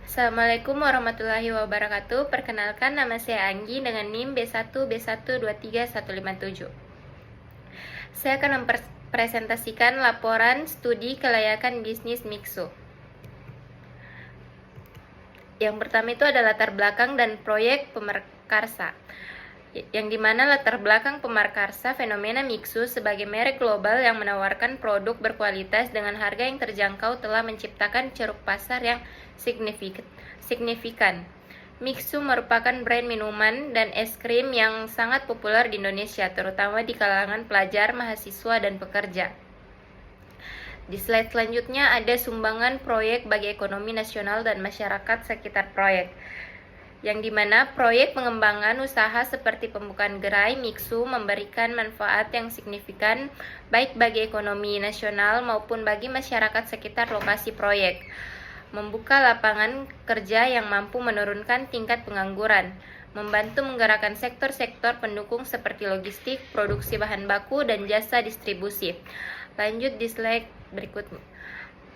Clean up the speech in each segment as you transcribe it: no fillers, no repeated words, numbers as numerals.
Assalamualaikum warahmatullahi wabarakatuh. Perkenalkan, nama saya Anggi dengan NIM B1B1231157. Saya akan mempresentasikan laporan studi kelayakan bisnis Mixo. Yang pertama itu ada latar belakang dan proyek Pemerkarsa, yang dimana latar belakang Pemerkarsa fenomena Mixo sebagai merek global yang menawarkan produk berkualitas dengan harga yang terjangkau telah menciptakan ceruk pasar yang signifikan. Mixo merupakan brand minuman dan es krim yang sangat populer di Indonesia, terutama di kalangan pelajar, mahasiswa, dan pekerja. Di slide selanjutnya ada sumbangan proyek bagi ekonomi nasional dan masyarakat sekitar proyek, yang dimana proyek pengembangan usaha seperti pembukaan gerai Mixo memberikan manfaat yang signifikan baik bagi ekonomi nasional maupun bagi masyarakat sekitar lokasi proyek, membuka lapangan kerja yang mampu menurunkan tingkat pengangguran, membantu menggerakkan sektor-sektor pendukung seperti logistik, produksi bahan baku, dan jasa distribusi. Lanjut di slide berikutnya,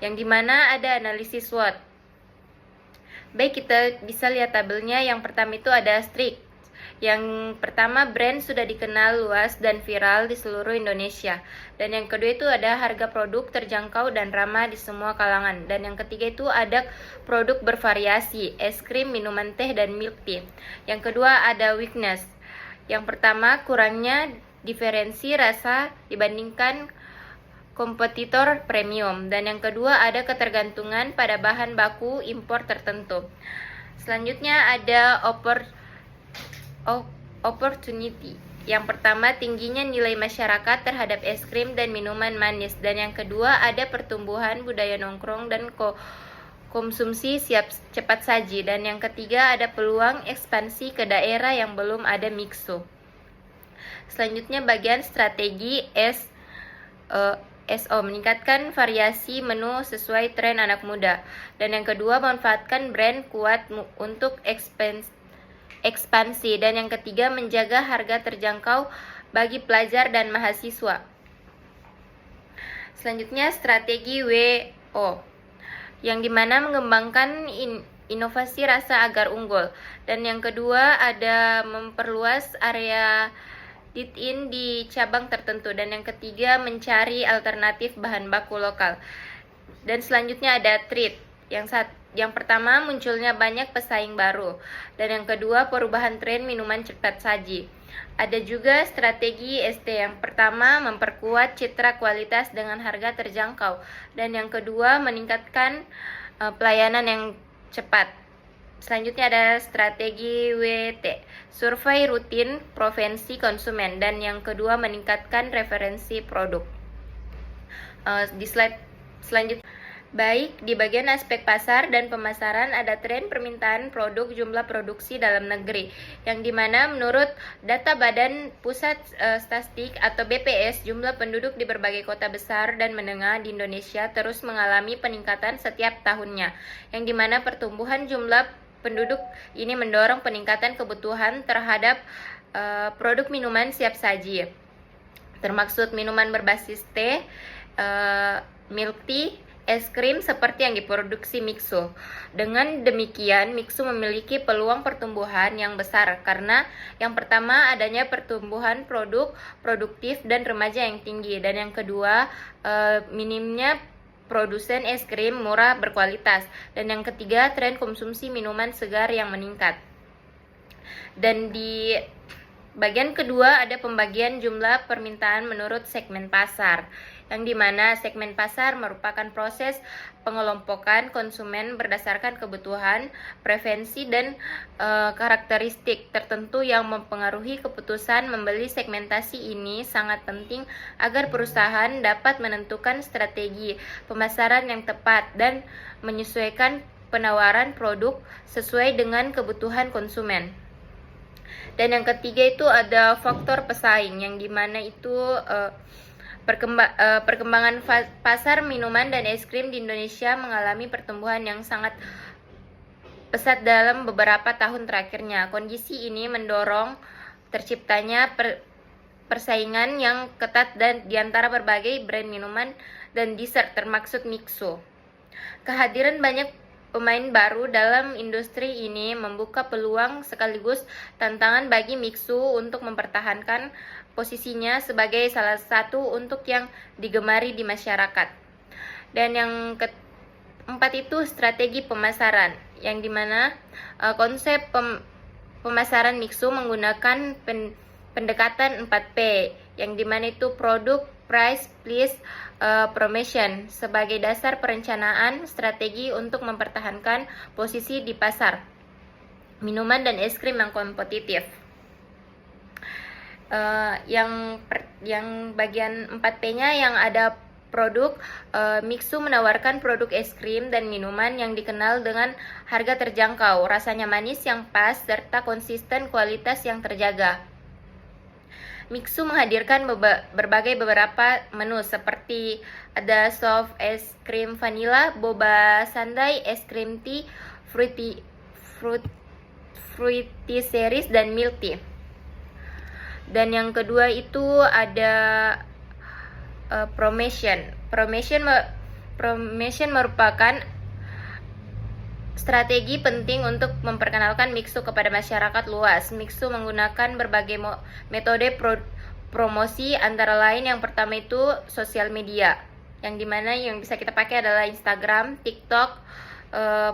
yang dimana ada analisis SWOT. Baik, kita bisa lihat tabelnya. Yang pertama itu ada Strix. Yang pertama, brand sudah dikenal luas dan viral di seluruh Indonesia. Dan yang kedua itu ada harga produk terjangkau dan ramah di semua kalangan. Dan yang ketiga itu ada produk bervariasi, es krim, minuman teh, dan milk tea. Yang kedua ada weakness. Yang pertama, kurangnya diferensi rasa dibandingkan kompetitor premium. Dan yang kedua ada ketergantungan pada bahan baku impor tertentu. Selanjutnya ada opportunity. Yang pertama, tingginya nilai masyarakat terhadap es krim dan minuman manis. Dan yang kedua ada pertumbuhan budaya nongkrong dan konsumsi cepat saji. Dan yang ketiga ada peluang ekspansi ke daerah yang belum ada Mixo. Selanjutnya bagian strategi SO, meningkatkan variasi menu sesuai tren anak muda. Dan yang kedua, manfaatkan brand kuat untuk ekspansi. Dan yang ketiga, menjaga harga terjangkau bagi pelajar dan mahasiswa. Selanjutnya strategi WO, yang dimana mengembangkan inovasi rasa agar unggul. Dan yang kedua ada memperluas area dit-in di cabang tertentu. Dan yang ketiga mencari alternatif bahan baku lokal. Dan selanjutnya ada treat. Yang pertama, munculnya banyak pesaing baru. Dan yang kedua, perubahan tren minuman cepat saji. Ada juga strategi ST. Yang pertama, memperkuat citra kualitas dengan harga terjangkau. Dan yang kedua, meningkatkan pelayanan yang cepat. Selanjutnya ada strategi WT, survei rutin preferensi konsumen. Dan yang kedua, meningkatkan referensi produk. Di slide selanjutnya, baik di bagian aspek pasar dan pemasaran ada tren permintaan produk jumlah produksi dalam negeri, yang dimana menurut data Badan Pusat Statistik atau BPS, jumlah penduduk di berbagai kota besar dan menengah di Indonesia terus mengalami peningkatan setiap tahunnya, yang dimana pertumbuhan jumlah penduduk ini mendorong peningkatan kebutuhan terhadap produk minuman siap saji, termaksud minuman berbasis teh, milk tea, es krim seperti yang diproduksi Mixo. Dengan demikian, Mixo memiliki peluang pertumbuhan yang besar karena yang pertama adanya pertumbuhan produk produktif dan remaja yang tinggi, dan yang kedua minimnya produsen es krim murah berkualitas, dan yang ketiga tren konsumsi minuman segar yang meningkat. Dan di bagian kedua ada pembagian jumlah permintaan menurut segmen pasar, yang dimana segmen pasar merupakan proses pengelompokan konsumen berdasarkan kebutuhan, preferensi, dan karakteristik tertentu yang mempengaruhi keputusan membeli. Segmentasi ini sangat penting agar perusahaan dapat menentukan strategi pemasaran yang tepat dan menyesuaikan penawaran produk sesuai dengan kebutuhan konsumen. Dan yang ketiga itu ada faktor pesaing, yang dimana itu perkembangan pasar minuman dan es krim di Indonesia mengalami pertumbuhan yang sangat pesat dalam beberapa tahun terakhirnya. Kondisi ini mendorong terciptanya persaingan yang ketat dan di antara berbagai brand minuman dan dessert termaksud Mixo. Kehadiran banyak pemain baru dalam industri ini membuka peluang sekaligus tantangan bagi Mixu untuk mempertahankan posisinya sebagai salah satu untuk yang digemari di masyarakat. Dan yang keempat itu strategi pemasaran, yang dimana konsep pemasaran Mixu menggunakan pendekatan 4P, yang dimana itu produk, price, place, promotion sebagai dasar perencanaan strategi untuk mempertahankan posisi di pasar minuman dan es krim yang kompetitif. Yang bagian 4P-nya yang ada produk, Mixu menawarkan produk es krim dan minuman yang dikenal dengan harga terjangkau, rasanya manis yang pas, serta konsisten kualitas yang terjaga. Mixu menghadirkan beberapa menu seperti ada soft es krim vanilla, boba sundae, es krim tea, fruity series, dan milk tea. Dan yang kedua itu ada promotion. Promotion merupakan strategi penting untuk memperkenalkan Mixu kepada masyarakat luas. Mixu menggunakan berbagai metode promosi, antara lain yang pertama itu sosial media, yang dimana yang bisa kita pakai adalah Instagram, TikTok,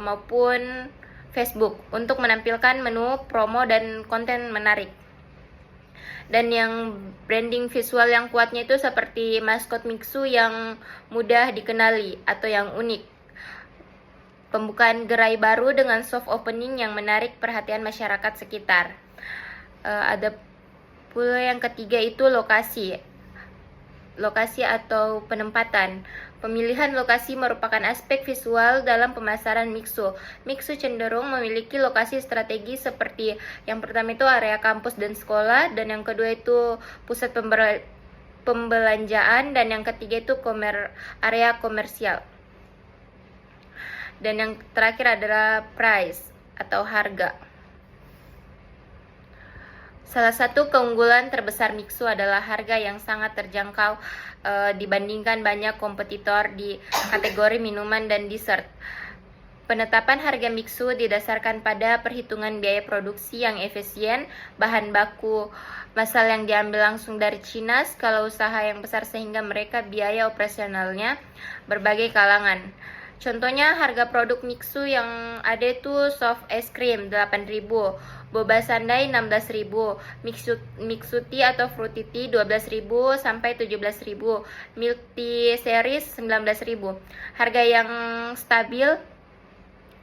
maupun Facebook untuk menampilkan menu, promo, dan konten menarik. Dan yang branding visual yang kuatnya itu seperti maskot Mixu yang mudah dikenali atau yang unik. Pembukaan gerai baru dengan soft opening yang menarik perhatian masyarakat sekitar. Ada pula yang ketiga itu lokasi atau penempatan. Pemilihan lokasi merupakan aspek visual dalam pemasaran Mixu. Mixu cenderung memiliki lokasi strategi seperti yang pertama itu area kampus dan sekolah, dan yang kedua itu pusat pembelanjaan, dan yang ketiga itu area komersial. Dan yang terakhir adalah price atau harga. Salah satu keunggulan terbesar Mixu adalah harga yang sangat terjangkau dibandingkan banyak kompetitor di kategori minuman dan dessert. Penetapan harga Mixu didasarkan pada perhitungan biaya produksi yang efisien, bahan baku massal yang diambil langsung dari Cina, skala usaha yang besar sehingga mereka biaya operasionalnya berbagai kalangan. Contohnya harga produk Mixu yang ada itu soft es krim 8.000, boba sundae 16.000, Mixu tea atau fruity tea 12.000 sampai 17.000, milk tea series 19.000. Harga yang stabil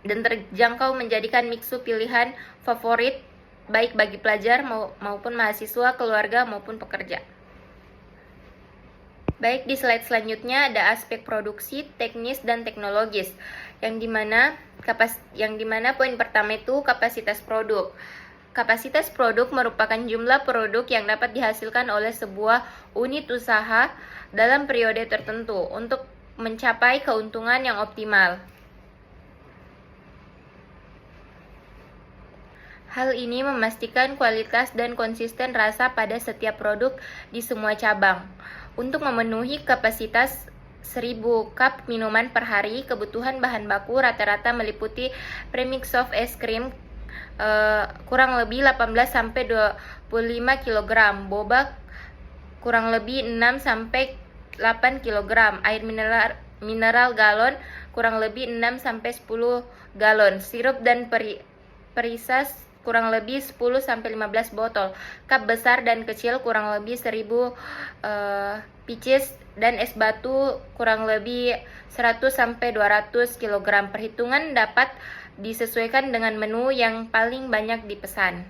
dan terjangkau menjadikan Mixu pilihan favorit baik bagi pelajar maupun mahasiswa, keluarga maupun pekerja. Baik, di slide selanjutnya ada aspek produksi, teknis, dan teknologis, yang dimana poin pertama itu kapasitas produk. Kapasitas produk merupakan jumlah produk yang dapat dihasilkan oleh sebuah unit usaha dalam periode tertentu untuk mencapai keuntungan yang optimal. Hal ini memastikan kualitas dan konsisten rasa pada setiap produk di semua cabang. Untuk memenuhi kapasitas 1000 cup minuman per hari, kebutuhan bahan baku rata-rata meliputi premix soft es krim kurang lebih 18-25 kg, boba kurang lebih 6-8 kg, air mineral galon kurang lebih 6-10 galon, sirup dan perisas kurang lebih 10-15 botol, cup besar dan kecil kurang lebih 1000 pieces, dan es batu kurang lebih 100-200 kg. Perhitungan dapat disesuaikan dengan menu yang paling banyak dipesan.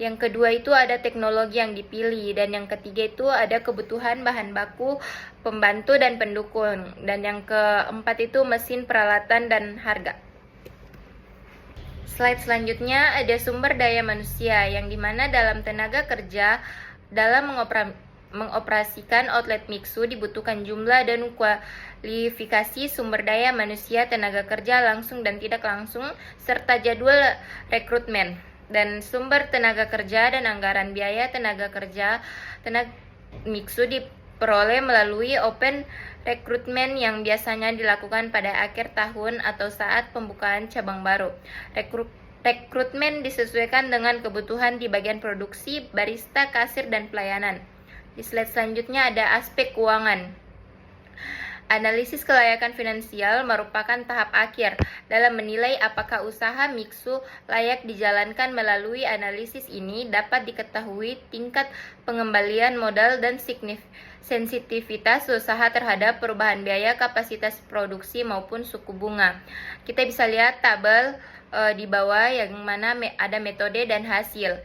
Yang kedua itu ada teknologi yang dipilih, dan yang ketiga itu ada kebutuhan bahan baku, pembantu dan pendukung, dan yang keempat itu mesin, peralatan, dan harga. Slide selanjutnya ada sumber daya manusia, yang dimana dalam tenaga kerja dalam mengoperasikan outlet Mixu dibutuhkan jumlah dan kualifikasi sumber daya manusia, tenaga kerja langsung dan tidak langsung, serta jadwal rekrutmen dan sumber tenaga kerja dan anggaran biaya tenaga kerja Mixu diperoleh melalui open rekrutmen yang biasanya dilakukan pada akhir tahun atau saat pembukaan cabang baru. Rekrutmen disesuaikan dengan kebutuhan di bagian produksi, barista, kasir, dan pelayanan. Di slide selanjutnya ada aspek keuangan. Analisis kelayakan finansial merupakan tahap akhir dalam menilai apakah usaha Mixu layak dijalankan. Melalui analisis ini dapat diketahui tingkat pengembalian modal dan sensitivitas usaha terhadap perubahan biaya, kapasitas produksi, maupun suku bunga. Kita bisa lihat tabel di bawah yang mana ada metode dan hasil.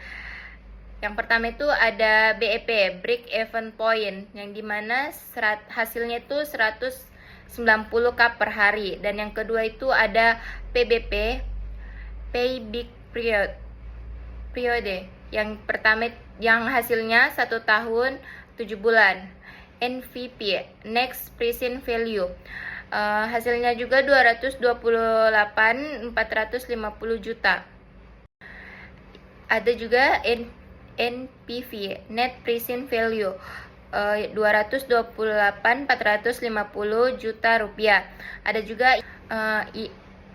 Yang pertama itu ada BEP, Break Even Point, yang dimana hasilnya itu 190 cup per hari. Dan yang kedua itu ada PBP, Pay Big Period, yang pertama yang hasilnya 1 tahun 7 bulan. NVP, Next Present Value, hasilnya juga 228.450 juta. Ada juga NPV, Net Present Value, 228.450 juta rupiah. Ada juga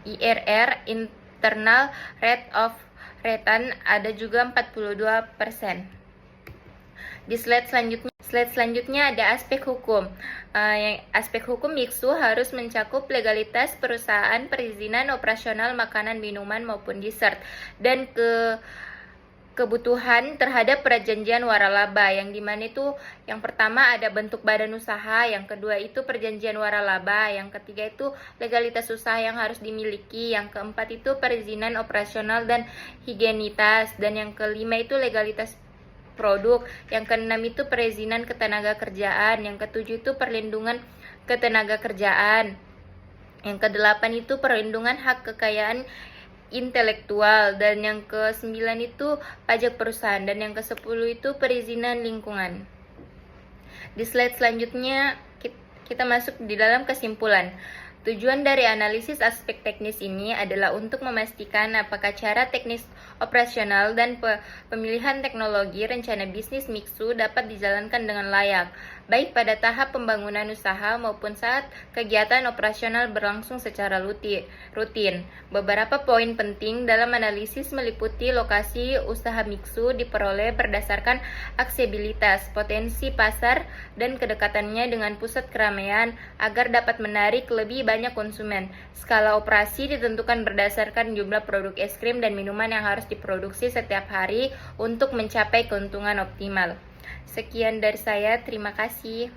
IRR, Internal Rate of Return, ada juga 42%. Di slide selanjutnya ada aspek hukum. Aspek hukum Mixu harus mencakup legalitas perusahaan, perizinan operasional makanan, minuman, maupun dessert, dan kebutuhan terhadap perjanjian waralaba, yang dimana itu yang pertama ada bentuk badan usaha, yang kedua itu perjanjian waralaba, yang ketiga itu legalitas usaha yang harus dimiliki, yang keempat itu perizinan operasional dan higienitas, dan yang kelima itu legalitas produk, yang keenam itu perizinan ketenaga kerjaan, yang ketujuh itu perlindungan ketenaga kerjaan, yang kedelapan itu perlindungan hak kekayaan intelektual, dan yang ke-9 itu pajak perusahaan, dan yang ke-10 itu perizinan lingkungan. Di slide selanjutnya kita masuk di dalam kesimpulan. Tujuan dari analisis aspek teknis ini adalah untuk memastikan apakah cara teknis operasional dan pemilihan teknologi rencana bisnis Mixu dapat dijalankan dengan layak, baik pada tahap pembangunan usaha maupun saat kegiatan operasional berlangsung secara rutin. Beberapa poin penting dalam analisis meliputi lokasi usaha Mixu diperoleh berdasarkan aksesibilitas, potensi pasar, dan kedekatannya dengan pusat keramaian agar dapat menarik lebih banyak konsumen. Skala operasi ditentukan berdasarkan jumlah produk es krim dan minuman yang harus diproduksi setiap hari untuk mencapai keuntungan optimal. Sekian dari saya, terima kasih.